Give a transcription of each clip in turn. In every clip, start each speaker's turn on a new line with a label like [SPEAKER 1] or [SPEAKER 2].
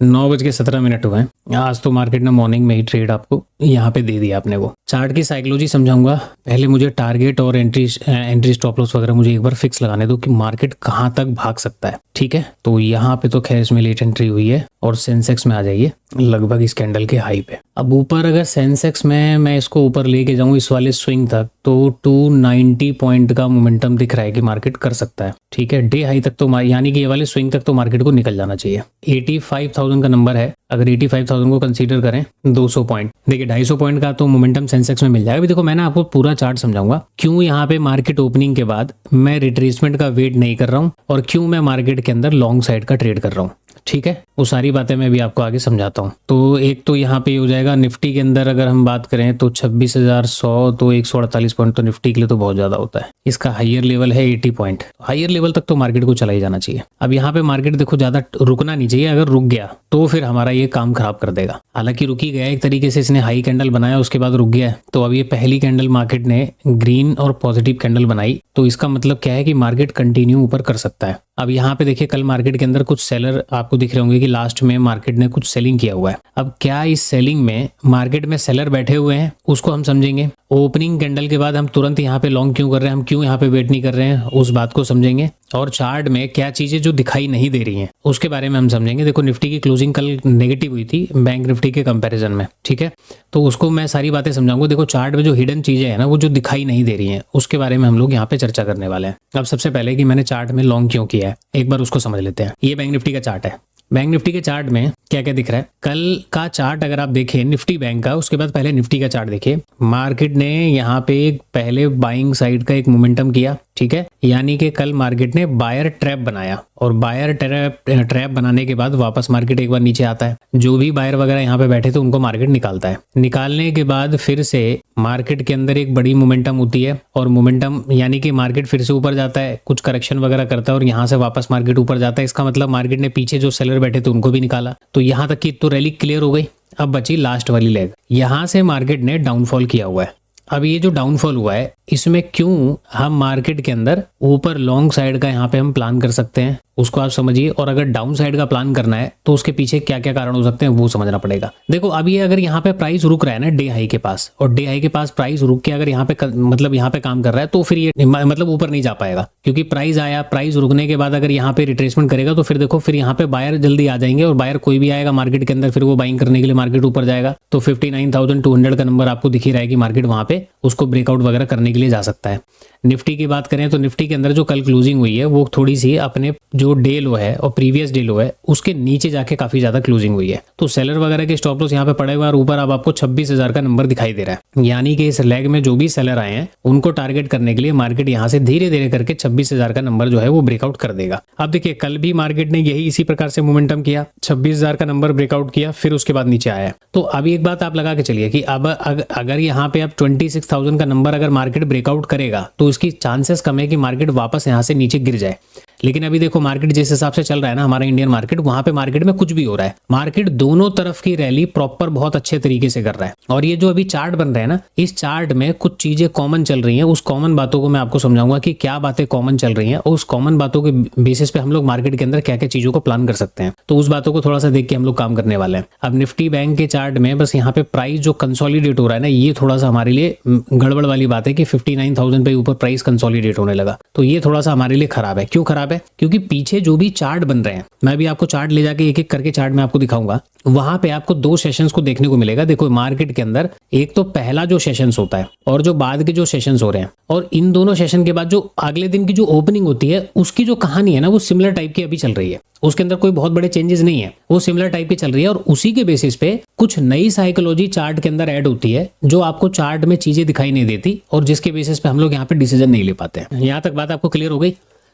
[SPEAKER 1] 9:17 हुए हैं। आज तो मार्केट ने मॉर्निंग में ही ट्रेड आपको यहाँ पे दे दिया आपने। वो चार्ट की साइकोलॉजी समझाऊंगा। पहले मुझे टारगेट और एंट्री स्टॉप लॉस वगैरह मुझे एक बार फिक्स लगाने दो कि मार्केट कहाँ तक भाग सकता है। ठीक है, तो यहाँ पे तो खैर इसमें लेट एंट्री हुई है और सेंसेक्स में आ जाइए लगभग इस कैंडल के हाई पे। अब ऊपर अगर सेंसेक्स में मैं इसको ऊपर लेके जाऊं इस वाले स्विंग तक, तो 290 पॉइंट का मोमेंटम दिख रहा है कि मार्केट कर सकता है। ठीक है, डे हाई तक तो यानी कि ये वाले स्विंग तक तो मार्केट को निकल जाना चाहिए। 85,000 का नंबर है, अगर 85,000 को कंसीडर करें 200 पॉइंट, देखिए 250 पॉइंट का तो मोमेंटम सेंसेक्स में मिल जाएगा। अभी देखो मैं ना आपको पूरा चार्ट समझाऊंगा क्यों यहाँ पे मार्केट ओपनिंग के बाद मैं रिट्रेसमेंट का वेट नहीं कर रहा हूँ और क्यों मैं मार्केट के अंदर लॉन्ग साइड का ट्रेड कर रहा हूँ। ठीक है, वो सारी बातें मैं भी आपको आगे समझाता हूँ। तो एक तो यहाँ पे हो जाएगा निफ्टी के अंदर अगर हम बात करें तो 26,100, तो 148 पॉइंट तो निफ्टी के लिए तो बहुत ज्यादा होता है। इसका हायर लेवल है 80 पॉइंट, हायर लेवल तक तो मार्केट को चला ही जाना चाहिए। अब यहाँ पे मार्केट देखो ज्यादा रुकना नहीं चाहिए, अगर रुक गया तो फिर हमारा ये काम खराब कर देगा। हालांकि रुक ही गया एक तरीके से, इसने हाई कैंडल बनाया उसके बाद रुक गया, तो अब ये पहली कैंडल मार्केट ने ग्रीन और पॉजिटिव कैंडल बनाई, तो इसका मतलब क्या है कि मार्केट कंटिन्यू ऊपर कर सकता है। अब यहाँ पे देखिए कल मार्केट के अंदर कुछ सेलर आपको दिख रहे होंगे कि लास्ट में मार्केट ने कुछ सेलिंग किया हुआ है। अब क्या इस सेलिंग में मार्केट में सेलर बैठे हुए हैं उसको हम समझेंगे। ओपनिंग कैंडल के बाद हम तुरंत यहाँ पे लॉन्ग क्यों कर रहे हैं, हम क्यों यहाँ पे वेट नहीं कर रहे हैं, उस बात को समझेंगे। और चार्ट में क्या चीजें जो दिखाई नहीं दे रही हैं उसके बारे में हम समझेंगे। देखो निफ्टी की क्लोजिंग कल नेगेटिव हुई थी बैंक निफ्टी के कंपैरिजन में। ठीक है, तो उसको मैं सारी बातें समझाऊंगा। देखो चार्ट में जो हिडन चीजें हैं ना, वो जो दिखाई नहीं दे रही हैं उसके बारे में हम लोग यहाँ पे चर्चा करने वाले हैं। अब सबसे पहले कि मैंने चार्ट में लॉन्ग क्यों किया है एक बार उसको समझ लेते हैं। ये बैंक निफ्टी का चार्ट है। बैंक निफ्टी के चार्ट में क्या क्या दिख रहा है, कल का चार्ट अगर आप देखें निफ्टी बैंक का, उसके बाद पहले निफ्टी का चार्ट देखिए। मार्केट ने यहाँ पे पहले बाइंग साइड का एक मोमेंटम किया। ठीक है, यानी कि कल मार्केट ने बायर ट्रैप बनाया और बायर ट्रैप बनाने के बाद वापस मार्केट एक बार नीचे आता है। जो भी बायर वगैरह यहाँ पे बैठे थे उनको मार्केट निकालता है। निकालने के बाद फिर से मार्केट के अंदर एक बड़ी मोमेंटम होती है और मोमेंटम यानी कि मार्केट फिर से ऊपर जाता है, कुछ करेक्शन वगैरह करता है और यहाँ से वापस मार्केट ऊपर जाता है। इसका मतलब मार्केट ने पीछे जो सेलर बैठे थे उनको भी निकाला। तो यहाँ तक की तो रैली क्लियर हो गई। अब बची लास्ट वाली लेग, यहाँ से मार्केट ने डाउनफॉल किया हुआ है। अब ये जो डाउनफॉल हुआ है इसमें क्यों हम मार्केट के अंदर ऊपर लॉन्ग साइड का यहाँ पे हम प्लान कर सकते हैं उसको आप समझिए। और अगर डाउन साइड का प्लान करना है तो उसके पीछे क्या क्या कारण हो सकते हैं वो समझना पड़ेगा। देखो अब ये अगर यहाँ पे प्राइस रुक रहा है ना डे हाई के पास, और डे हाई के पास प्राइस रुक के अगर यहाँ पे मतलब यहाँ पे काम कर रहा है, तो फिर ये मतलब ऊपर नहीं जा पाएगा, क्योंकि प्राइस आया, प्राइस रुकने के बाद अगर यहाँ पे रिट्रेसमेंट करेगा तो फिर देखो फिर यहाँ पे बायर जल्दी आ जाएंगे और बायर कोई भी आएगा मार्केट के अंदर, फिर वो बाइंग करने के लिए मार्केट ऊपर जाएगा। तो 59,200 का नंबर आपको दिख ही रहा है कि मार्केट वहां पे उसको ब्रेकआउट वगैरह करने के लिए जा सकता है। निफ्टी की बात करें तो निफ्टी के अंदर जो कल क्लोजिंग हुई है वो थोड़ी सी अपने जो डे लो है और प्रीवियस डे लो है उसके नीचे जाके काफी ज्यादा क्लोजिंग हुई है। तो सेलर वगैरह के स्टॉप लॉस यहाँ पे पड़े हुए और ऊपर अब आपको 26,000 का नंबर दिखाई दे रहा है। यानी कि इस लेग में जो भी सेलर आए हैं उनको टारगेट करने के लिए मार्केट यहाँ से धीरे धीरे करके 26,000 का नंबर जो है वो ब्रेकआउट कर देगा। अब देखिए कल भी मार्केट ने यही इसी प्रकार से मोमेंटम किया, 26,000 का नंबर ब्रेकआउट किया, फिर उसके बाद नीचे आया। तो अभी एक बात आप लगा के चलिए कि अब अगर यहाँ पे अब 26,000 का नंबर अगर मार्केट ब्रेकआउट करेगा तो इसकी चांसेस कम है कि मार्केट वापस यहाँ से नीचे गिर जाए। लेकिन अभी देखो मार्केट जिस हिसाब से चल रहा है ना हमारा इंडियन मार्केट, वहां पे मार्केट में कुछ भी हो रहा है, मार्केट दोनों तरफ की रैली प्रॉपर बहुत अच्छे तरीके से कर रहा है। और ये जो अभी चार्ट बन रहा है ना, इस चार्ट में कुछ चीजें कॉमन चल रही हैं। उस कॉमन बातों को मैं आपको समझाऊंगा कि क्या बातें कॉमन चल रही हैं और उस कॉमन बातों के बेसिस पे हम लोग मार्केट के अंदर क्या क्या चीजों को प्लान कर सकते हैं। तो उस बातों को थोड़ा सा देख के हम लोग काम करने वाले हैं। अब निफ्टी बैंक के चार्ट में बस यहाँ पे प्राइस जो कंसोलिडेट हो रहा है ना, ये थोड़ा सा हमारे लिए गड़बड़ वाली बात है कि 59,000 पे ऊपर प्राइस कंसोलिडेट होने लगा। तो ये थोड़ा सा हमारे लिए खराब है। क्यों खराब है? क्योंकि पीछे जो भी चार्ट बन रहे हैं, मैं भी आपको चार्ट ले जाके एक एक करके चार्ट में आपको दिखाऊंगा, वहां पे आपको दो सेशंस को देखने को मिलेगा। देखो मार्केट के अंदर एक तो पहला जो सेशंस होता है और जो बाद के जो सेशंस हो रहे हैं, और इन दोनों सेशन के बाद जो अगले दिन की जो ओपनिंग होती है उसकी जो कहानी है ना वो सिमिलर टाइप की अभी चल रही है। उसके अंदर कोई बहुत बड़े चेंजेस नहीं है, वो सिमिलर टाइप की चल रही है। और उसी के बेसिस पे कुछ नई साइकोलॉजी चार्ट के अंदर ऐड होती है जो आपको चार्ट में चीजें दिखाई नहीं देती और जिसके बेसिस पे हम लोग यहाँ पे डिसीजन नहीं ले पाते हैं। यहाँ तक बात आपको क्लियर हो गई?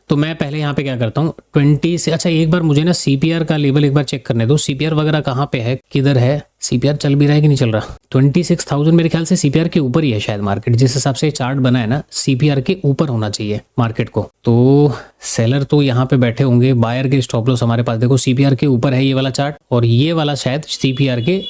[SPEAKER 1] तो मैं पहले यहाँ पे क्या करता हूँ 20 से, अच्छा एक बार मुझे ना सीपीआर का लेवल एक बार चेक करने दो। सीपीआर वगैरह कहाँ पे है, किधर है? सीपीआर चल भी रहा है कि नहीं चल रहा? 26,000 मेरे ख्याल से सीपीआर के ऊपर ही है शायद मार्केट। जिस हिसाब से चार्ट बना है ना, सीपीआर के ऊपर होना चाहिए मार्केट को। तो सेलर तो यहाँ पे बैठे होंगे, बायर के स्टॉप लॉस हमारे पास देखो सीपीआर के ऊपर है ये वाला चार्ट, और ये वाला शायद सीपीआर के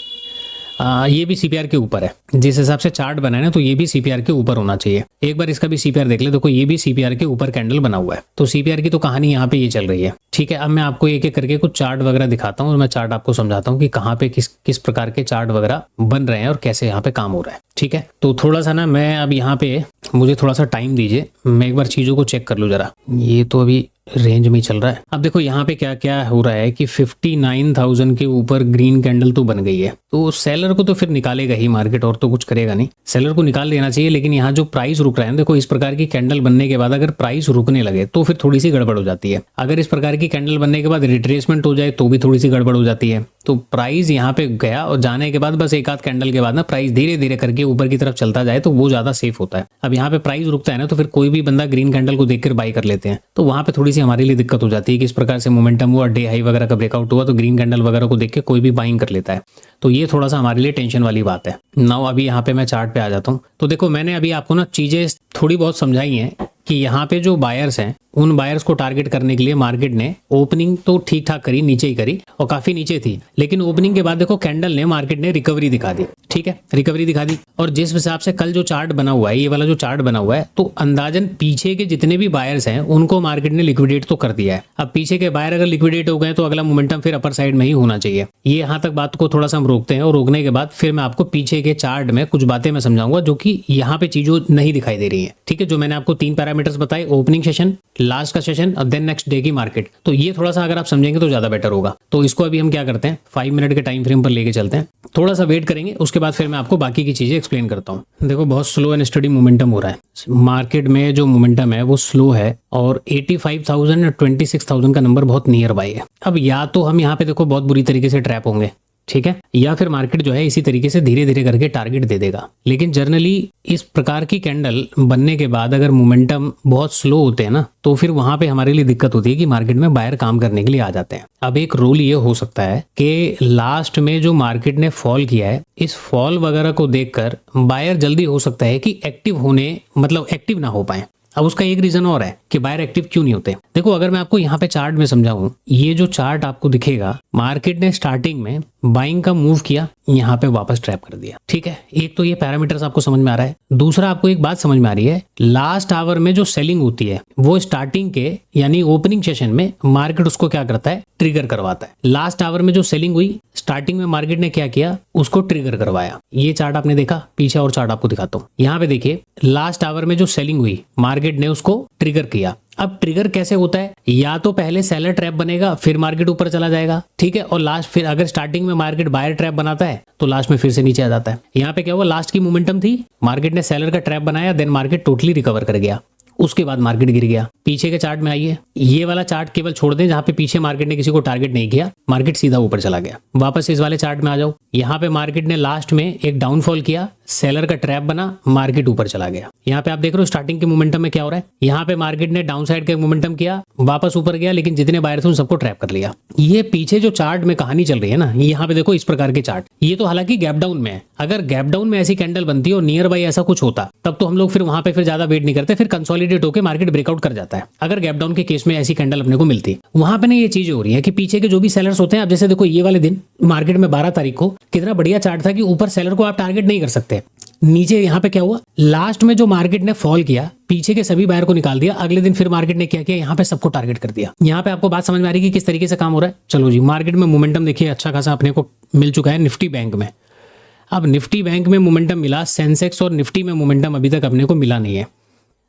[SPEAKER 1] ये भी सीपीआर के ऊपर है, जिस हिसाब से चार्ट बना है ना, तो ये भी सीपीआर के ऊपर होना चाहिए। एक बार इसका भी सीपीआर देख ले, देखो ये भी सीपीआर के ऊपर कैंडल बना हुआ है। तो सीपीआर की तो कहानी यहाँ पे ये चल रही है। ठीक है, अब मैं आपको एक एक करके कुछ चार्ट वगैरह दिखाता हूँ और मैं चार्ट आपको समझाता हूँ कि कहाँ पे किस प्रकार के चार्ट वगैरह बन रहे हैं और कैसे यहाँ पे काम हो रहा है। ठीक है, तो थोड़ा सा ना मैं अब यहाँ पे, मुझे थोड़ा सा टाइम दीजिए, मैं एक बार चीज़ों को चेक कर लूँ जरा। ये तो अभी रेंज में ही चल रहा है। अब देखो यहाँ पे क्या क्या हो रहा है कि 59,000 के ऊपर ग्रीन कैंडल तो बन गई है, तो सेलर को तो फिर निकालेगा ही मार्केट, और तो कुछ करेगा नहीं, सेलर को निकाल देना चाहिए। लेकिन यहाँ जो प्राइस रुक रहा है, देखो इस प्रकार की कैंडल बनने के बाद अगर प्राइस रुकने लगे तो फिर थोड़ी सी गड़बड़ हो जाती है। अगर इस प्रकार की कैंडल बनने के बाद रिट्रेसमेंट हो जाए तो भी थोड़ी सी गड़बड़ हो जाती है। तो प्राइस यहाँ पे गया और जाने के बाद बस एक आध कैंडल के बाद ना प्राइस धीरे धीरे करके ऊपर की तरफ चलता जाए तो वो ज्यादा सेफ होता है। अब यहाँ पे प्राइस रुकता है ना, तो फिर कोई भी बंदा ग्रीन कैंडल को देखकर बाई कर लेते हैं, तो वहां पे थोड़ी सी हमारे लिए दिक्कत हो जाती है कि इस प्रकार से मोमेंटम हुआ, डे हाई वगैरह का ब्रेकआउट हुआ, तो ग्रीन कैंडल वगैरह को देख के कोई भी बाइंग कर लेता है। तो ये थोड़ा सा हमारे लिए टेंशन वाली बात है। नाउ अभी यहाँ पे मैं चार्ट पे आ जाता हूँ। तो देखो मैंने अभी आपको ना चीजें थोड़ी बहुत समझाई हैं कि यहाँ पे जो बायर्स हैं, उन बायर्स को टारगेट करने के लिए मार्केट ने ओपनिंग तो ठीक ठाक करी, नीचे ही करी और काफी नीचे थी, लेकिन ओपनिंग के बाद देखो कैंडल ने, मार्केट ने रिकवरी दिखा दी। ठीक है, रिकवरी दिखा दी, और जिस हिसाब से कल जो चार्ट बना हुआ है, ये वाला जो चार्ट बना हुआ है, तो अंदाजन पीछे के जितने भी बायर्स हैं उनको मार्केट ने लिक्विडेट तो कर दिया है। अब पीछे के बायर अगर लिक्विडेट हो गए तो अगला मोमेंटम फिर अपर साइड में ही होना चाहिए। ये यहाँ तक बात को थोड़ा सा हम रोकते हैं, और रोकने के बाद फिर मैं आपको पीछे के चार्ट में कुछ बातें मैं समझाऊंगा जो कि यहाँ पे चीजों नहीं दिखाई दे रही है। ठीक है, जो मैंने आपको 3 पैरामीटर्स बताए, ओपनिंग सेशन, लास्ट का सेशन और देन नेक्स्ट डे की मार्केट, तो ये थोड़ा सा अगर आप समझेंगे तो ज्यादा बेटर होगा। तो इसको अभी हम क्या करते हैं, 5 मिनट के टाइम फ्रेम पर लेके चलते हैं, थोड़ा सा वेट करेंगे, उसके बाद फिर मैं आपको बाकी की चीजें एक्सप्लेन करता हूँ। देखो बहुत स्लो एंड स्टडी मोमेंटम हो रहा है मार्केट में, जो मोमेंटम है वो स्लो है, और 85,000 और 26,000 का नंबर बहुत नियर बाई है। अब या तो हम यहाँ पे देखो बहुत बुरी तरीके से ट्रैप होंगे, ठीक है, या फिर मार्केट जो है इसी तरीके से धीरे धीरे करके टारगेट दे देगा। लेकिन जनरली इस प्रकार की कैंडल बनने के बाद अगर मोमेंटम बहुत स्लो होते हैं ना, तो फिर वहां पे हमारे लिए दिक्कत होती है कि मार्केट में बायर काम करने के लिए आ जाते हैं। अब एक रोल ये हो सकता है कि लास्ट में जो मार्केट ने फॉल किया है, इस फॉल वगैरह को देखकर बायर जल्दी हो सकता है कि एक्टिव ना हो पाए। अब उसका एक रीजन और है कि बायर एक्टिव क्यों नहीं होते। देखो अगर मैं आपको यहाँ पे चार्ट में समझाऊं, ये जो चार्ट आपको दिखेगा, मार्केट ने स्टार्टिंग में बाइंग का मूव किया, यहाँ पे वापस ट्रैप कर दिया। ठीक है, एक तो ये पैरामीटर्स आपको समझ में आ रहा है। दूसरा आपको एक बात समझ में आ रही है, लास्ट आवर में जो सेलिंग होती है वो स्टार्टिंग के यानी ओपनिंग सेशन में मार्केट उसको क्या करता है, ट्रिगर करवाता है। लास्ट आवर में जो सेलिंग हुई, स्टार्टिंग में मार्केट ने क्या किया, उसको ट्रिगर करवाया। ये चार्ट आपने देखा, पीछे और चार्ट आपको दिखाता हूँ। यहाँ पे देखिए लास्ट आवर में जो सेलिंग हुई, मार्केट ने उसको ट्रिगर किया। अब ट्रिगर कैसे होता है, या तो पहले सेलर ट्रैप बनेगा फिर मार्केट ऊपर चला जाएगा, ठीक है, और लास्ट फिर अगर स्टार्टिंग में मार्केट बायर ट्रैप बनाता है तो लास्ट में फिर से नीचे आ जाता है। यहाँ पे क्या हुआ, लास्ट की मोमेंटम थी, मार्केट ने सेलर का ट्रैप बनाया, देन मार्केट टोटली रिकवर कर गया, उसके बाद मार्केट गिर गया। पीछे के चार्ट में आइए, ये वाला चार्ट केवल छोड़ दें जहां पे पीछे मार्केट ने किसी को टारगेट नहीं किया, मार्केट सीधा ऊपर चला गया। वापस इस वाले चार्ट में आ जाओ, यहाँ पे मार्केट ने लास्ट में एक डाउनफॉल किया, सेलर का ट्रैप बना, मार्केट ऊपर चला गया। यहाँ पे आप देख रहे हो स्टार्टिंग के मोमेंटम में क्या हो रहा है, यहाँ पे मार्केट ने डाउन साइड का मोमेंटम किया, वापस ऊपर गया, लेकिन जितने बायर थे उन सबको ट्रैप कर लिया। ये पीछे जो चार्ट में कहानी चल रही है ना, यहाँ पे देखो इस प्रकार के चार्ट, ये तो हालांकि गैप डाउन में है। अगर गैप डाउन में ऐसी कैंडल बनती है और नियर बाई ऐसा कुछ होता, तब तो हम लोग फिर वहां पे फिर ज्यादा वेट नहीं करते, फिर कंसोलिडेट होकर मार्केट ब्रेकआउट कर जाता है। अगर गैप डाउन के केस में ऐसी कैंडल अपने को मिलती, वहां पे ना ये चीज हो रही है कि पीछे के जो भी सेलर्स होते हैं, अब जैसे देखो ये वाले दिन मार्केट में 12 तारीख को कितना बढ़िया चार्ट था कि ऊपर सेलर को आप टारगेट नहीं कर सकते। नीचे यहाँ पे क्या हुआ, लास्ट में जो मार्केट ने फॉल किया, पीछे के सभी बायर को निकाल दिया, अगले दिन फिर मार्केट ने क्या किया, यहाँ पे सबको टारगेट कर दिया। यहाँ पे आपको बात समझ में आ रही है कि किस तरीके से काम हो रहा है। चलो जी, मार्केट में मोमेंटम देखिए अच्छा खासा अपने को मिल चुका है निफ्टी बैंक में। अब निफ्टी बैंक में मोमेंटम मिला, सेंसेक्स और निफ्टी में मोमेंटम अभी तक अपने को मिला नहीं है।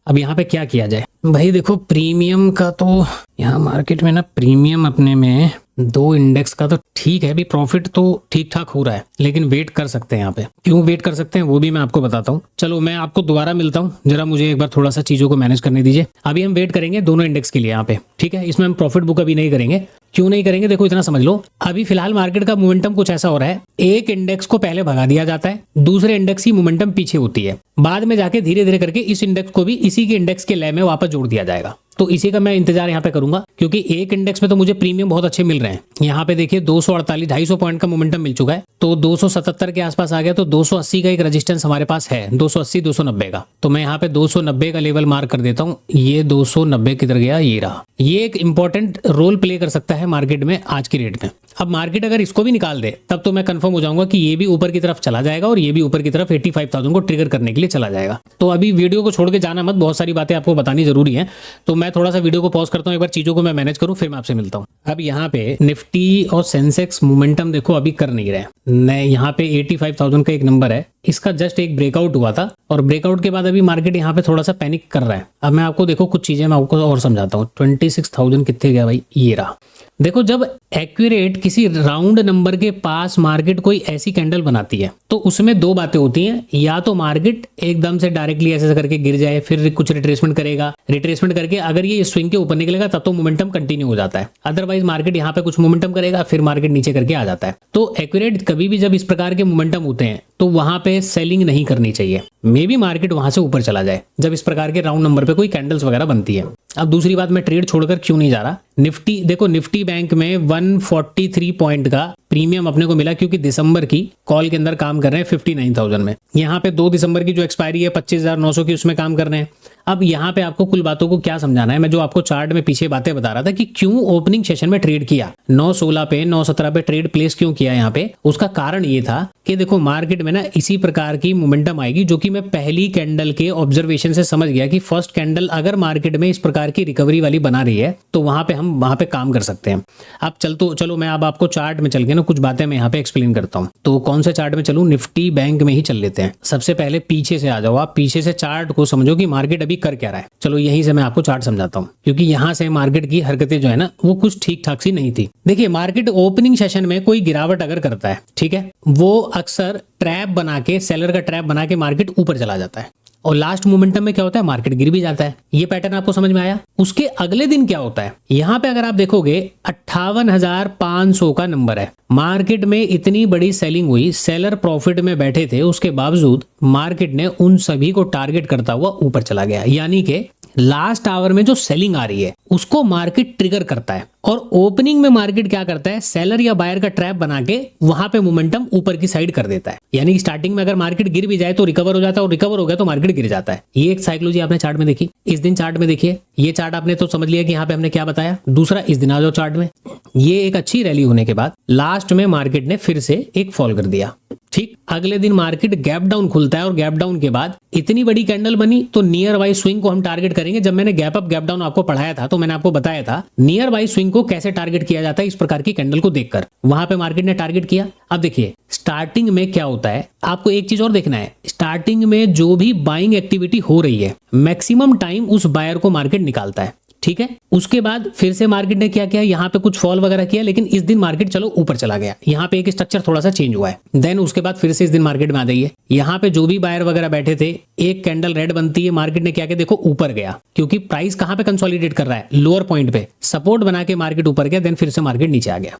[SPEAKER 1] अब यहाँ पे क्या किया जाए भाई, देखो प्रीमियम का तो यहाँ मार्केट में ना, प्रीमियम अपने में 2 इंडेक्स का तो ठीक है, अभी प्रॉफिट तो ठीक ठाक हो रहा है, लेकिन वेट कर सकते हैं। यहाँ पे क्यों वेट कर सकते हैं वो भी मैं आपको बताता हूँ। चलो मैं आपको दोबारा मिलता हूँ, जरा मुझे एक बार थोड़ा सा चीजों को मैनेज करने दीजिए। अभी हम वेट करेंगे दोनों इंडेक्स के लिए यहाँ पे, ठीक है। इसमें हम प्रॉफिट बुक अभी नहीं करेंगे। क्यों नहीं करेंगे, देखो इतना समझ लो, अभी फिलहाल मार्केट का मोमेंटम कुछ ऐसा हो रहा है, एक इंडेक्स को पहले भगा दिया जाता है, दूसरे इंडेक्स की मोमेंटम पीछे होती है, बाद में जाके धीरे धीरे करके इस इंडेक्स को भी इसी के इंडेक्स के लय में वापस जोड़ दिया जाएगा। तो इसी का मैं इंतजार यहाँ पे करूंगा, क्योंकि एक इंडेक्स में तो मुझे प्रीमियम बहुत अच्छे मिल रहे हैं। यहाँ पे देखिए 248 250 पॉइंट का मोमेंटम मिल चुका है, तो 277 के आसपास आ गया, तो 280 का एक रेजिस्टेंस हमारे पास है, 280 290 का। तो मैं यहाँ पे 290 का लेवल मार्क कर देता हूँ। ये 290 किधर गया, ये रहा। ये एक इंपॉर्टेंट रोल प्ले कर सकता है मार्केट में आज की रेट में। अब मार्केट अगर इसको भी निकाल दे तब तो मैं कंफर्म हो जाऊंगा कि ये भी ऊपर की तरफ चला जाएगा और ये भी ऊपर की तरफ 85,000 को ट्रिगर करने के लिए चला जाएगा। तो अभी वीडियो को छोड़ के जाना मत, बहुत सारी बातें आपको बतानी जरूरी है। तो मैं थोड़ा सा वीडियो को पॉज करता हूँ, एक बार चीजों को मैं मैनेज करूँ, फिर मैं आपसे मिलता हूँ। अब यहाँ पे निफ्टी और सेंसेक्स मोमेंटम देखो अभी कर नहीं रहे। मैं यहाँ पे 85,000 का एक नंबर है, इसका जस्ट एक ब्रेकआउट हुआ था और ब्रेकआउट के बाद अभी मार्केट यहाँ पे थोड़ा सा पैनिक कर रहा है। अब मैं आपको देखो कुछ चीजें मैं आपको और समझाता हूँ। 26,000 कितने गया भाई, ये रहा। देखो जब एक्यूरेट किसी राउंड नंबर के पास मार्केट कोई ऐसी कैंडल बनाती है तो उसमें दो बातें होती हैं, या तो मार्केट एकदम से डायरेक्टली ऐसे करके गिर जाए, फिर कुछ रिट्रेसमेंट करेगा, रिट्रेसमेंट करके अगर ये स्विंग के ऊपर निकलेगा तब तो मोमेंटम कंटिन्यू हो जाता है। अदरवाइज मार्केट यहाँ पे कुछ मोमेंटम करेगा, फिर मार्केट नीचे करके आ जाता है। तो एक्यूरेट कभी भी जब इस प्रकार के मोमेंटम होते हैं तो वहां पे सेलिंग नहीं करनी चाहिए। मे बी मार्केट वहां से ऊपर चला जाए जब इस प्रकार के राउंड नंबर पे कोई कैंडल्स वगैरह बनती है। अब दूसरी बात, मैं ट्रेड छोड़कर क्यों नहीं जा रहा। निफ्टी देखो, निफ्टी बैंक में 143 पॉइंट का प्रीमियम अपने को मिला क्योंकि दिसंबर की कॉल के अंदर काम कर रहे हैं 59,000 में। यहाँ पे 2 दिसंबर की जो एक्सपायरी है 25,900 की, उसमें काम कर रहे हैं। अब यहाँ पे आपको कुल बातों को क्या समझाना है, मैं जो आपको चार्ट में पीछे बातें बता रहा था कि क्यों ओपनिंग सेशन में ट्रेड किया, 9/16 पे 9/17 पे ट्रेड प्लेस क्यों किया यहाँ पे, उसका कारण ये था कि देखो मार्केट में ना इसी प्रकार की मोमेंटम आएगी, जो कि मैं पहली कैंडल के ऑब्जर्वेशन से समझ गया कि फर्स्ट कैंडल अगर मार्केट में इस प्रकार की रिकवरी वाली बना रही है तो वहां पे हम वहां पे काम कर सकते हैं। अब चलो मैं अब आपको चार्ट में चल के ना कुछ बातें मैं यहाँ पे एक्सप्लेन करता हूँ। तो कौन से चार्ट में चलूं, निफ्टी बैंक में ही चल लेते हैं। सबसे पहले पीछे से आ जाओ, आप पीछे से चार्ट को समझो कि मार्केट अभी कर क्या रहा है। चलो यहीं से मैं आपको चार्ट समझाता हूँ, क्योंकि यहाँ से मार्केट की हरकतें जो है ना वो कुछ ठीक ठाक सी नहीं थी। देखिए मार्केट ओपनिंग सेशन में कोई गिरावट अगर करता है, ठीक है, वो अक्सर ट्रैप बना के, सेलर का ट्रैप बना के मार्केट ऊपर चला जाता है और लास्ट मोमेंटम में क्या होता है, मार्केट गिर भी जाता है। ये पैटर्न आपको समझ में आया। उसके अगले दिन क्या होता है, यहाँ पे अगर आप देखोगे 58,500 का नंबर है। मार्केट में इतनी बड़ी सेलिंग हुई, सेलर प्रॉफिट में बैठे थे, उसके बावजूद मार्केट ने उन सभी को टारगेट करता हुआ ऊपर चला गया। यानी कि लास्ट आवर में जो सेलिंग आ रही है उसको मार्केट ट्रिगर करता है और ओपनिंग में मार्केट क्या करता है, सेलर या बायर का ट्रैप बना के वहां पे मोमेंटम ऊपर की साइड कर देता है। यानी स्टार्टिंग में अगर मार्केट गिर भी जाए तो रिकवर हो जाता है और रिकवर हो गया तो मार्केट गिर जाता है। ये एक साइकोलॉजी आपने चार्ट में देखी। इस दिन चार्ट में देखिए, ये चार्ट आपने तो समझ लिया कि यहाँ पे हमने क्या बताया। दूसरा, इस दिन आ जाओ चार्ट में, ये एक अच्छी रैली होने के बाद लास्ट में मार्केट ने फिर से एक फॉल कर दिया। ठीक, अगले दिन मार्केट गैप डाउन खुलता है और गैप डाउन के बाद इतनी बड़ी कैंडल बनी तो नियर बाई स्विंग को हम टारगेट करेंगे। जब मैंने गैप अप गैप डाउन आपको पढ़ाया था तो मैंने आपको बताया था नियर बाई स्विंग को कैसे टारगेट किया जाता है इस प्रकार की कैंडल को देखकर। वहां पे मार्केट ने टारगेट किया। अब देखिए स्टार्टिंग में क्या होता है, आपको एक चीज और देखना है, स्टार्टिंग में जो भी बाइंग एक्टिविटी हो रही है मैक्सिमम टाइम उस बायर को मार्केट निकालता है। ठीक है, उसके बाद फिर से मार्केट ने क्या किया, यहाँ पे कुछ फॉल वगैरह किया, लेकिन इस दिन मार्केट चलो ऊपर चला गया। यहाँ पे एक स्ट्रक्चर थोड़ा सा चेंज हुआ है। देन उसके बाद फिर से इस दिन मार्केट में आ जाइए, यहाँ पे जो भी बायर वगैरह बैठे थे, एक कैंडल रेड बनती है, मार्केट ने क्या किया, देखो ऊपर गया, क्योंकि प्राइस कहाँ पे कंसोलिडेट कर रहा है, लोअर पॉइंट पे सपोर्ट बना के मार्केट ऊपर गया। देन फिर से मार्केट नीचे आ गया।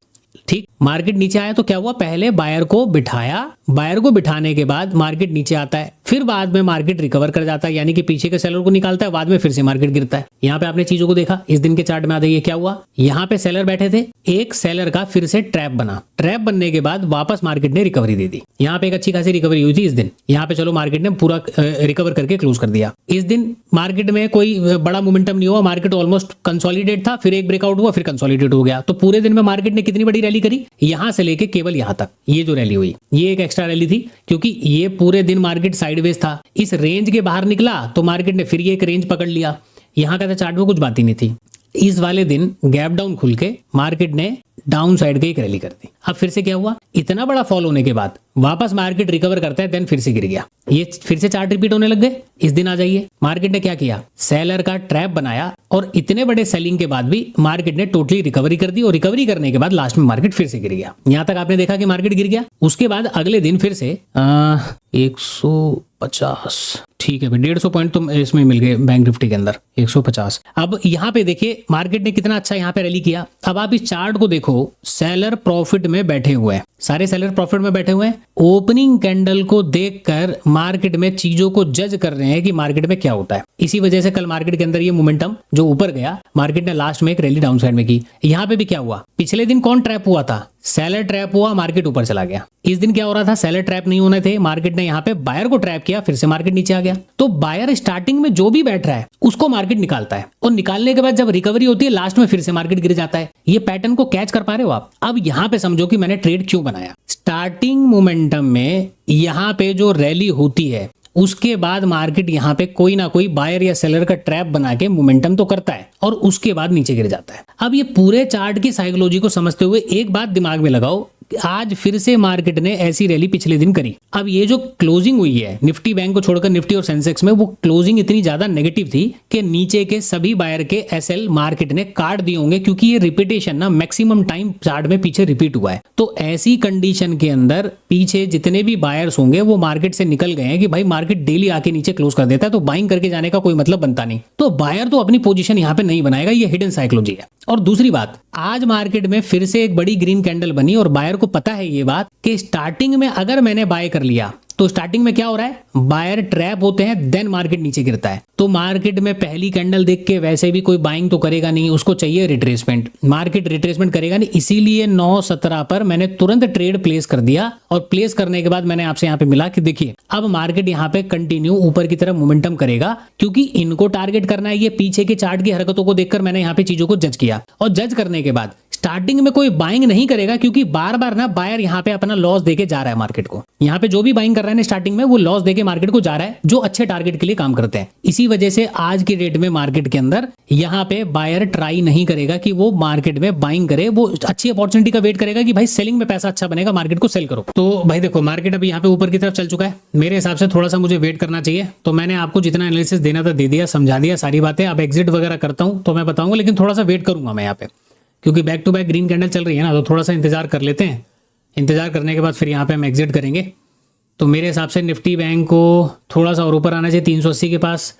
[SPEAKER 1] ठीक, मार्केट नीचे आया तो क्या हुआ, पहले बायर को बिठाया, बायर को बिठाने के बाद मार्केट नीचे आता है, फिर बाद में मार्केट रिकवर कर जाता है, यानी कि पीछे के सेलर को निकालता है, बाद में फिर से मार्केट गिरता है। यहाँ पे आपने चीजों को देखा। इस दिन के चार्ट में आ जाइए, क्या हुआ, यहाँ पे सेलर बैठे थे, एक सेलर का फिर से ट्रैप बना, ट्रैप बनने के बाद वापस मार्केट ने रिकवरी दे दी। यहाँ पे एक अच्छी खासी रिकवरी हुई थी इस दिन। यहाँ पे चलो मार्केट ने पूरा रिकवर करके क्लोज कर दिया। इस दिन मार्केट में कोई बड़ा मोमेंटम नहीं हुआ, मार्केट ऑलमोस्ट कंसोलिडेट था, फिर एक ब्रेकआउट हुआ, फिर कंसोलिडेट हो गया। तो पूरे दिन में मार्केट ने कितनी बड़ी रैली करी, यहां से लेके केवल यहां तक ये जो रैली हुई, ये एक एक्स्ट्रा रैली थी, क्योंकि ये पूरे दिन मार्केट साइडवेज था। इस रेंज के बाहर निकला तो मार्केट ने फिर ये एक रेंज पकड़ लिया। यहां का चार्ट में कुछ बात ही नहीं थी। इस वाले दिन गैप डाउन खुल के मार्केट ने डाउन साइड की एक रैली कर दी। अब फिर से क्या हुआ, इतना बड़ा फॉल होने के बाद वापस मार्केट रिकवर करता है, देन फिर से गिर गया। ये फिर से चार्ट रिपीट होने लग गए। इस दिन आ जाइए, मार्केट ने क्या किया, सेलर का ट्रैप बनाया और इतने बड़े सेलिंग के बाद भी मार्केट ने टोटली रिकवरी कर दी और रिकवरी करने के बाद लास्ट में मार्केट फिर से गिर गया। यहां तक आपने देखा कि मार्केट गिर गया। उसके बाद अगले दिन फिर से 150, ठीक है भाई, 150 पॉइंट तो इसमें मिल गए बैंक निफ्टी के अंदर, 150। अब यहाँ पे देखिए मार्केट ने कितना अच्छा यहाँ पे रैली किया। अब आप इस चार्ट को देखो, सेलर प्रॉफिट में बैठे हुए हैं, सारे सेलर प्रॉफिट में बैठे हुए हैं। ओपनिंग कैंडल को देखकर मार्केट में चीजों को जज कर रहे हैं कि मार्केट में क्या होता है। इसी वजह से कल मार्केट के अंदर ये मोमेंटम जो ऊपर गया, मार्केट ने लास्ट में एक रैली डाउन साइड में की। यहाँ पे भी क्या हुआ, पिछले दिन कौन ट्रैप हुआ था, सेलर ट्रैप हुआ, मार्केट ऊपर चला गया। इस दिन क्या हो रहा था, सेलर ट्रैप नहीं होने थे, मार्केट ने यहाँ पे बायर को ट्रैप किया, फिर से मार्केट नीचे आ गया। तो बायर स्टार्टिंग में जो भी बैठ रहा है उसको मार्केट निकालता है, और निकालने के बाद जब रिकवरी होती है लास्ट में फिर से मार्केट गिर जाता है। ये पैटर्न को कैच कर पा रहे हो आप? अब यहाँ पे समझो कि मैंने ट्रेड क्यों बनाया। स्टार्टिंग मोमेंटम में यहाँ पे जो रैली होती है उसके बाद मार्केट यहाँ पे कोई ना कोई बायर या सेलर का ट्रैप बना के मोमेंटम तो करता है और उसके बाद नीचे गिर जाता है। अब ये पूरे चार्ट की साइकोलॉजी को समझते हुए एक बात दिमाग में लगाओ, आज फिर से मार्केट ने ऐसी रैली पिछले दिन करी। अब ये जो क्लोजिंग हुई है निफ्टी बैंक को छोड़कर, निफ्टी और सेंसेक्स में, वो क्लोजिंग इतनी ज्यादा नेगेटिव थी कि नीचे के सभी बायर के एसएल मार्केट ने काट दिए होंगे, क्योंकि ये रिपीटेशन ना मैक्सिमम टाइम चार्ट में पीछे रिपीट हुआ है। तो ऐसी कंडीशन के अंदर पीछे जितने भी बायर्स होंगे वो मार्केट से निकल गए हैं कि भाई मार्केट डेली आके नीचे क्लोज कर देता है, तो बाइंग करके जाने का कोई मतलब बनता नहीं। तो बायर तो अपनी पोजीशन यहाँ पे नहीं बनाएगा, ये हिडन साइकोलॉजी है। और दूसरी बात, आज मार्केट में फिर से एक बड़ी ग्रीन कैंडल बनी और बायर को पता है ये बात कि स्टार्टिंग में अगर मैंने बाय कर लिया तो स्टार्टिंग में क्या हो रहा है, बायर ट्रैप होते हैं, देन मार्केट नीचे गिरता है। तो मार्केट में पहली कैंडल देख के वैसे भी कोई बाइंग तो करेगा नहीं, उसको चाहिए रिट्रेसमेंट, मार्केट रिट्रेसमेंट करेगा नहीं। इसीलिए 9:17 पर मैंने तुरंत ट्रेड प्लेस कर दिया, और प्लेस करने के बाद मैंने आपसे यहाँ पे मिला कि देखिए अब मार्केट यहाँ पे कंटिन्यू ऊपर की तरफ मोमेंटम करेगा, क्योंकि इनको टारगेट करना है। ये पीछे के चार्ट की हरकतों को देखकर मैंने यहाँ पे चीजों को जज किया, और जज करने के बाद स्टार्टिंग में कोई बाइंग नहीं करेगा, क्योंकि बार बार ना बायर यहाँ पे अपना लॉस देके जा रहा है मार्केट को। यहाँ पे जो भी बाइंग कर रहा है ना स्टार्टिंग में, वो लॉस देके मार्केट को जा रहा है, जो अच्छे टारगेट के लिए काम करते हैं। इसी वजह से आज की डेट में मार्केट के अंदर यहाँ पे बायर ट्राई नहीं करेगा कि वो मार्केट में बाइंग करे, वो अच्छी अपॉर्चुनिटी का वेट करेगा कि भाई सेलिंग में पैसा अच्छा बनेगा, मार्केट को सेल करो। तो भाई देखो मार्केट अभी यहाँ पे ऊपर की तरफ चल चुका है, मेरे हिसाब से थोड़ा सा मुझे वेट करना चाहिए। तो मैंने आपको जितना एनालिसिस देना था दे दिया, समझा दिया सारी बातें। अब एग्जिट वगैरह करता हूँ तो मैं बताऊंगा, लेकिन थोड़ा सा वेट करूंगा मैं यहाँ पे, क्योंकि back to back green candle चल रही है ना, तो थोड़ा सा इंतजार कर लेते हैं। इंतजार करने के बाद फिर यहाँ पे हम एग्जिट करेंगे। तो मेरे हिसाब से निफ्टी बैंक को थोड़ा सा और ऊपर आना चाहिए 380 के पास।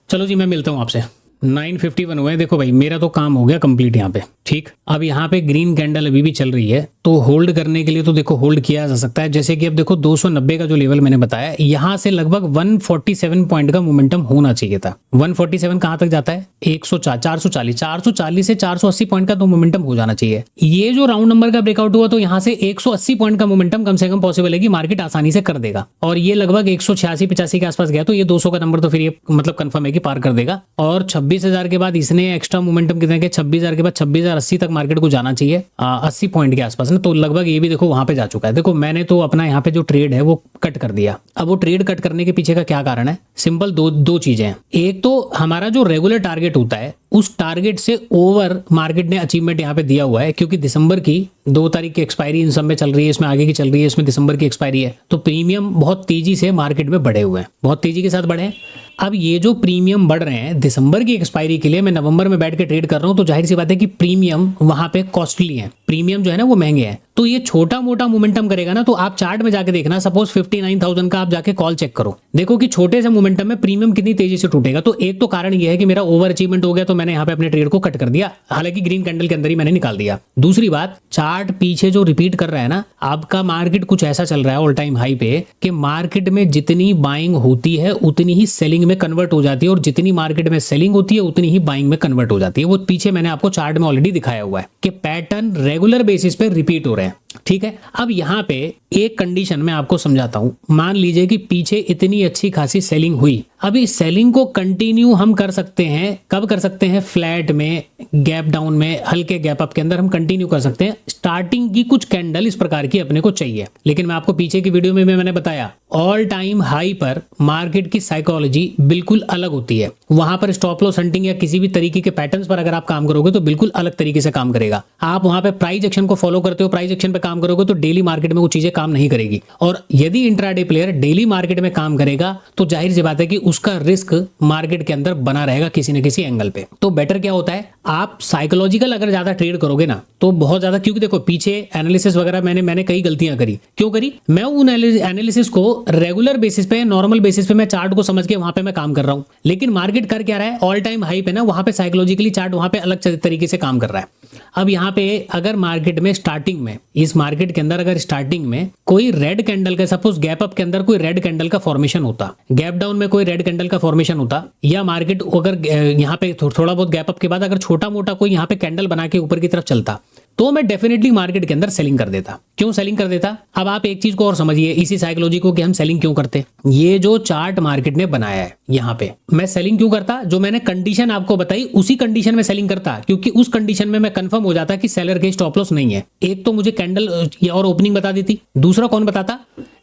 [SPEAKER 1] चलो जी, मैं मिलता हूँ आपसे। 951 हुए। देखो भाई मेरा तो काम हो गया कंप्लीट यहाँ पे, ठीक। अब यहाँ पे ग्रीन कैंडल अभी भी चल रही है, तो होल्ड करने के लिए तो देखो होल्ड किया जा सकता है। जैसे कि अब देखो 290 का जो लेवल मैंने बताया, यहाँ से लगभग 147 पॉइंट का मोमेंटम होना चाहिए था। 147 कहाँ तक जाता है, 440 से 480 पॉइंट का तो मोमेंटम हो जाना चाहिए। ये जो राउंड नंबर का ब्रेकआउट हुआ, तो यहाँ से 180 पॉइंट का मोमेंटम कम से कम पॉसिबल है कि मार्केट आसानी से कर देगा। और ये लगभग 186-85 के आसपास गया, तो ये 200 का नंबर तो फिर ये मतलब कंफर्म है कि पार कर देगा। और 26,000 के बाद इसने एक्स्ट्रा मोमेंटम कितने के, 26,000 के बाद 26,080 तक मार्केट को जाना चाहिए, 80 पॉइंट के आसपास ना। तो लगभग ये भी देखो वहां पे जा चुका है। देखो मैंने तो अपना यहाँ पे जो ट्रेड है वो कट कर दिया। अब वो ट्रेड कट करने के पीछे का क्या कारण है, सिंपल दो चीजें हैं। एक तो हमारा जो रेगुलर टारगेट होता है उस टारगेट से ओवर मार्केट ने अचीवमेंट यहाँ पे दिया हुआ है, क्योंकि दिसंबर की 2 तारीख की एक्सपायरी इन सब में चल रही है, इसमें आगे की चल रही है, इसमें दिसंबर की एक्सपायरी है। तो प्रीमियम बहुत तेजी से मार्केट में बढ़े हुए हैं, बहुत तेजी के साथ बढ़े हैं। अब ये जो प्रीमियम बढ़ रहे हैं दिसंबर की एक्सपायरी के लिए, मैं नवंबर में बैठ के ट्रेड कर रहा हूं, तो जाहिर सी बात है कि प्रीमियम वहां पे कॉस्टली है, प्रीमियम जो है ना वो महंगे हैं। तो ये छोटा मोटा मोमेंटम करेगा ना, तो आप चार्ट में जाके देखना, सपोज 59,000 का आप जाके कॉल चेक करो, देखो कि छोटे से मोमेंटम में प्रीमियम कितनी तेजी से टूटेगा। तो एक तो कारण ये है कि मेरा ओवर अचीवमेंट हो गया, तो मैंने यहाँ पे अपने ट्रेड को कट कर दिया, हालांकि ग्रीन कैंडल के अंदर ही मैंने निकाल दिया। दूसरी बात, चार्ट पीछे जो रिपीट कर रहा है ना, आपका मार्केट कुछ ऐसा चल रहा है ऑल टाइम हाई पे कि मार्केट में जितनी बाइंग होती है उतनी ही सेलिंग में कन्वर्ट हो जाती है, और जितनी मार्केट में सेलिंग होती है उतनी ही बाइंग में कन्वर्ट हो जाती है। वो पीछे मैंने आपको चार्ट में ऑलरेडी दिखाया हुआ है कि पैटर्न रेगुलर बेसिस पे रिपीट हो रहे हैं, ठीक है। अब यहाँ पे एक कंडीशन मैं आपको समझाता हूं। मान लीजिए कि पीछे इतनी अच्छी खासी सेलिंग हुई, अभी सेलिंग को कंटिन्यू हम कर सकते हैं, कब कर सकते हैं, फ्लैट में, गैप डाउन में, हल्के गैप अप के अंदर हम कंटिन्यू कर सकते हैं। स्टार्टिंग की कुछ कैंडल इस प्रकार की अपने को चाहिए, लेकिन मैं आपको पीछे की वीडियो में मैंने बताया ऑल टाइम हाई पर मार्केट की साइकोलॉजी बिल्कुल अलग होती है। वहां पर स्टॉप लॉस हंटिंग या किसी भी तरीके के पैटर्न्स पर अगर आप काम करोगे तो बिल्कुल अलग तरीके से काम करेगा। आप वहां पे प्राइस एक्शन को फॉलो करते हो, प्राइस एक्शन पे काम करोगे तो डेली मार्केट में वो चीजें काम नहीं करेगी। और यदि इंट्राडे प्लेयर डेली मार्केट में काम करेगा तो जाहिर सी बात है कि उसका रिस्क मार्केट के अंदर बना रहेगा किसी न किसी एंगल पे। तो बेटर क्या होता है, आप साइकोलॉजिकल अगर ज्यादा ट्रेड करोगे ना तो बहुत ज्यादा, क्योंकि देखो पीछे एनालिसिस वगैरह मैंने कई गलतियां करी। क्यों करी, मैं उन एनालिसिस को रेगुलर बेसिस पे, नॉर्मल बेसिस पे मैं चार्ट को समझ के वहां पे मैं काम कर रहा हूं, लेकिन मार्केट कर क्या रहा है, ऑल टाइम हाई पे ना, वहां पे साइकोलॉजिकली चार्ट वहां पे अलग तरीके से काम कर रहा है। अब यहाँ पे अगर मार्केट में स्टार्टिंग में, इस मार्केट के अंदर अगर स्टार्टिंग में कोई रेड कैंडल का, सपोज गैप अप के अंदर कोई रेड कैंडल का फॉर्मेशन होता, गैप डाउन में कोई रेड कैंडल का फॉर्मेशन होता, या मार्केट अगर यहाँ पे थोड़ा बहुत गैप अप के बाद अगर छोटा मोटा कोई यहाँ पे कैंडल बना के ऊपर की तरफ चलता, तो मैं डेफिनेटली मार्केट के अंदर सेलिंग कर देता। क्यों सेलिंग कर देता? अब आप एक चीज को और समझिए इसी साइकोलॉजी को कि हम सेलिंग क्यों करते। ये जो चार्ट मार्केट ने बनाया है यहाँ पे, मैं सेलिंग क्यों करता? जो मैंने कंडीशन आपको बताई उसी कंडीशन में सेलिंग करता, क्योंकि उस कंडीशन में मैं कंफर्म हो जाता कि सेलर के स्टॉप लॉस नहीं है। एक तो मुझे कैंडल और ओपनिंग बता देती, दूसरा कौन बताता?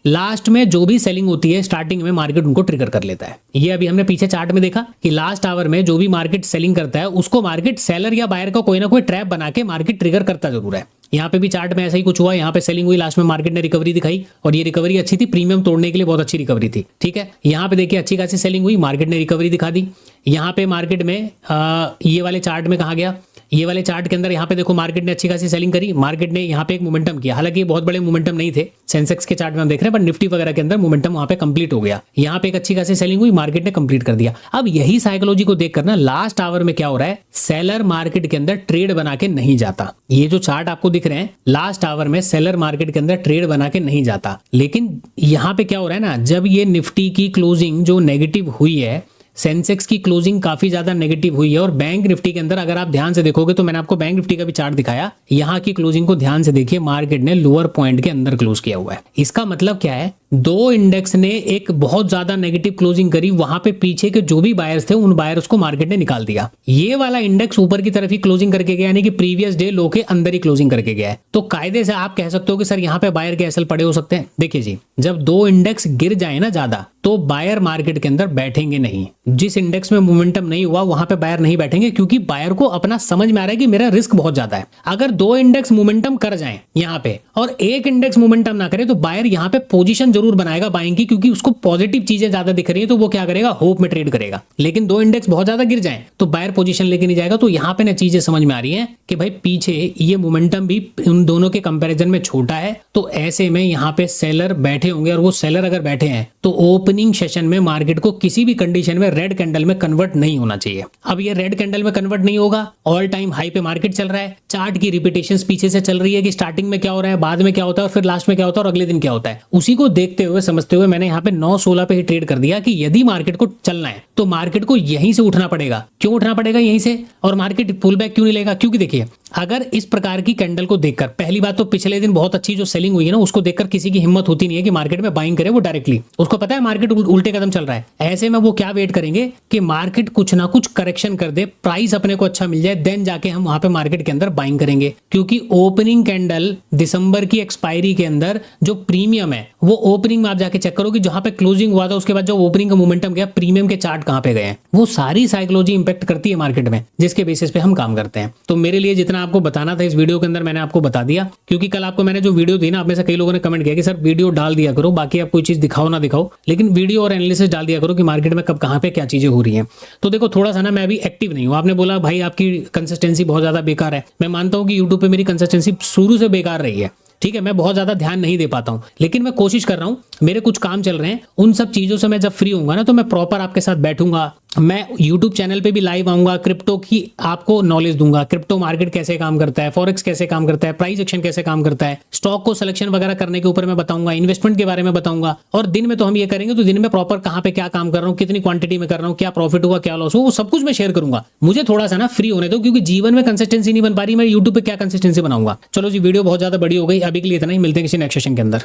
[SPEAKER 1] लास्ट में जो भी सेलिंग होती है स्टार्टिंग में मार्केट उनको ट्रिगर कर लेता है। ये अभी हमने पीछे चार्ट में देखा कि लास्ट आवर में जो भी मार्केट सेलिंग करता है उसको मार्केट सेलर या बायर का कोई ना कोई ट्रैप बना के मार्केट ट्रिगर करता जरूर है। यहाँ पे भी चार्ट में ऐसा ही कुछ हुआ, यहाँ पे सेलिंग हुई, लास्ट में मार्केट ने रिकवरी दिखाई और ये रिकवरी अच्छी थी, प्रीमियम तोड़ने के लिए बहुत अच्छी रिकवरी थी। ठीक है, यहाँ पे देखिए अच्छी खासी सेलिंग हुई, मार्केट ने रिकवरी दिखा दी। यहाँ पे मार्केट में ये वाले चार्ट में कहा गया, ये वाले चार्ट के अंदर यहाँ पे देखो मार्केट ने अच्छी खासी सेलिंग करी, मार्केट ने यहाँ पे एक मोमेंटम किया, हालांकि बहुत बड़े मोमेंटम नहीं थे सेंसेक्स के चार्ट में हम देख रहे हैं, पर निफ्टी वगैरह के अंदर मोमेंटम वहां पे कंप्लीट हो गया। यहाँ पे एक अच्छी खासी सेलिंग हुई, मार्केट ने कंप्लीट कर दिया। अब यही साइकोलॉजी को देख करना लास्ट आवर में क्या हो रहा है, सेलर मार्केट के अंदर ट्रेड बना के नहीं जाता। ये जो चार्ट आपको दिख रहे हैं लास्ट आवर में सेलर मार्केट के अंदर ट्रेड बना के नहीं जाता। लेकिन यहाँ पे क्या हो रहा है ना, जब ये निफ्टी की क्लोजिंग जो नेगेटिव हुई है, सेंसेक्स की क्लोजिंग काफी ज्यादा नेगेटिव हुई है और बैंक निफ्टी के अंदर अगर आप ध्यान से देखोगे तो मैंने आपको बैंक निफ्टी का भी चार्ट दिखाया, यहाँ की क्लोजिंग को ध्यान से देखिए, मार्केट ने लोअर पॉइंट के अंदर क्लोज किया हुआ है। इसका मतलब क्या है, दो इंडेक्स ने एक बहुत ज्यादा नेगेटिव क्लोजिंग करी, वहां पे पीछे के जो भी बायर्स थे उन बायर्स को मार्केट ने निकाल दिया। ये वाला इंडेक्स ऊपर की तरफ ही क्लोजिंग करके गया, यानी कि प्रीवियस डे लो के अंदर ही क्लोजिंग करके गया है। तो कायदे से आप कह सकते हो कि सर यहाँ पे बायर के एसएल पड़े हो सकते हैं। देखिए जी, जब दो इंडेक्स गिर जाए ना ज्यादा तो बायर मार्केट के अंदर बैठेंगे नहीं। जिस इंडेक्स में मोमेंटम नहीं हुआ वहां पे बायर नहीं बैठेंगे, क्योंकि बायर को अपना समझ में आ रहा है कि मेरा रिस्क बहुत ज्यादा है। अगर दो इंडेक्स मोमेंटम कर जाएं यहाँ पे और एक इंडेक्स मोमेंटम ना करे तो बायर यहाँ पे पोजीशन जरूर बनाएगा बाइंग की, क्योंकि उसको पॉजिटिव चीजें ज्यादा दिख रही है तो वो क्या करेगा, होप में ट्रेड करेगा। लेकिन दो इंडेक्स बहुत ज्यादा गिर जाए तो बायर पोजीशन लेके नहीं जाएगा। तो यहाँ पे ना चीजें समझ में आ रही है कि भाई पीछे ये मोमेंटम भी उन दोनों के कंपेरिजन में छोटा है, तो ऐसे में यहाँ पे सेलर बैठे होंगे और वो सेलर अगर बैठे हैं तो ओपनिंग सेशन में मार्केट को किसी भी कंडीशन में रेड कैंडल में कन्वर्ट नहीं होना चाहिए। अब ये रेड कैंडल में कन्वर्ट नहीं होगा, ऑल टाइम हाई पे मार्केट चल रहा है, चार्ट की रिपीटेशंस पीछे से चल रही है कि स्टार्टिंग में क्या हो रहा है, बाद में क्या होता है और फिर लास्ट में क्या होता है और अगले दिन क्या होता है। उसी को देखते हुए समझते हुए मैंने यहाँ पे 9-16 पे ही ट्रेड कर दिया कि यदि मार्केट को चलना है तो मार्केट को यहीं से उठना पड़ेगा। क्यों उठना पड़ेगा यहीं से, और मार्केट पुल बैक क्यों नहीं लेगा? क्योंकि देखिए अगर इस प्रकार की कैंडल को देखकर, पहली बात तो पिछले दिन बहुत अच्छी जो सेलिंग हुई है ना उसको देखकर किसी की हिम्मत होती नहीं है कि मार्केट में बाइंग करे वो डायरेक्टली। उसको पता है मार्केट उल्टे कदम चल रहा है। ऐसे में वो क्या वेट करेंगे कि मार्केट कुछ ना कुछ करेक्शन कर दे, प्राइस अपने को अच्छा मिल जाए, देन जाके हम वहां पे मार्केट के अंदर बाइंग करेंगे। क्योंकि ओपनिंग कैंडल दिसंबर की एक्सपायरी के अंदर जो प्रीमियम है वो ओपनिंग में आप जाके चेक करो कि जहां पे क्लोजिंग हुआ था उसके बाद जो ओपनिंग का मोमेंटम गया, प्रीमियम के चार्ट कहां पे गए हैं। वो सारी साइकोलॉजी इंपैक्ट करती है मार्केट में, जिसके बेसिस पे हम काम करते हैं। तो मेरे लिए जितना आपको बताना था इस वीडियो के अंदर मैंने आपको बता दिया, क्योंकि कल आपको मैंने जो वीडियो दी ना, आप में से कई लोगों ने कमेंट किया कि सर वीडियो डाल दिया करो, बाकी आप कोई चीज दिखाओ ना दिखाओ, लेकिन वीडियो और एनालिसिस डाल दिया करो कि मार्केट में कब कहां पे क्या चीजें हो रही हैं। तो देखो थोड़ा सा ना मैं अभी एक्टिव नहीं हूं। आपने बोला भाई आपकी कंसिस्टेंसी बहुत ज्यादा बेकार है। मैं मानता हूं कि यूट्यूब पे मेरी कंसिस्टेंसी शुरू से बेकार रही है, ठीक है, मैं बहुत ज्यादा ध्यान नहीं दे पाता हूं, लेकिन मैं कोशिश कर रहा हूं। मेरे कुछ काम चल रहे हैं, उन सब चीजों से मैं जब फ्री होऊंगा ना तो मैं प्रॉपर आपके साथ बैठूंगा। मैं YouTube चैनल पे भी लाइव आऊंगा, क्रिप्टो की आपको नॉलेज दूंगा, क्रिप्टो मार्केट कैसे काम करता है, फॉरेक्स कैसे काम करता है, प्राइस एक्शन कैसे काम करता है, स्टॉक को सिलेक्शन वगैरह करने के ऊपर मैं बताऊंगा, इन्वेस्टमेंट के बारे में बताऊंगा। और दिन में तो हम ये करेंगे तो दिन में प्रॉपर कहां पे क्या काम कर रहा हूं, कितनी क्वांटिटी में कर रहा हूं, क्या प्रॉफिट हुआ क्या लॉस हुआ, वो सब कुछ मैं शेयर करूंगा। मुझे थोड़ा सा ना फ्री होने दो, क्योंकि जीवन में कंसिस्टेंसी नहीं बन पा रही, मैं यूट्यूब पे क्या कंसिस्टेंसी बनाऊंगा। चलो जी, वीडियो बहुत ज्यादा बड़ी हो गई, अभी के लिए इतना ही, मिलते हैं किसी नेक्स्ट सेशन के अंदर।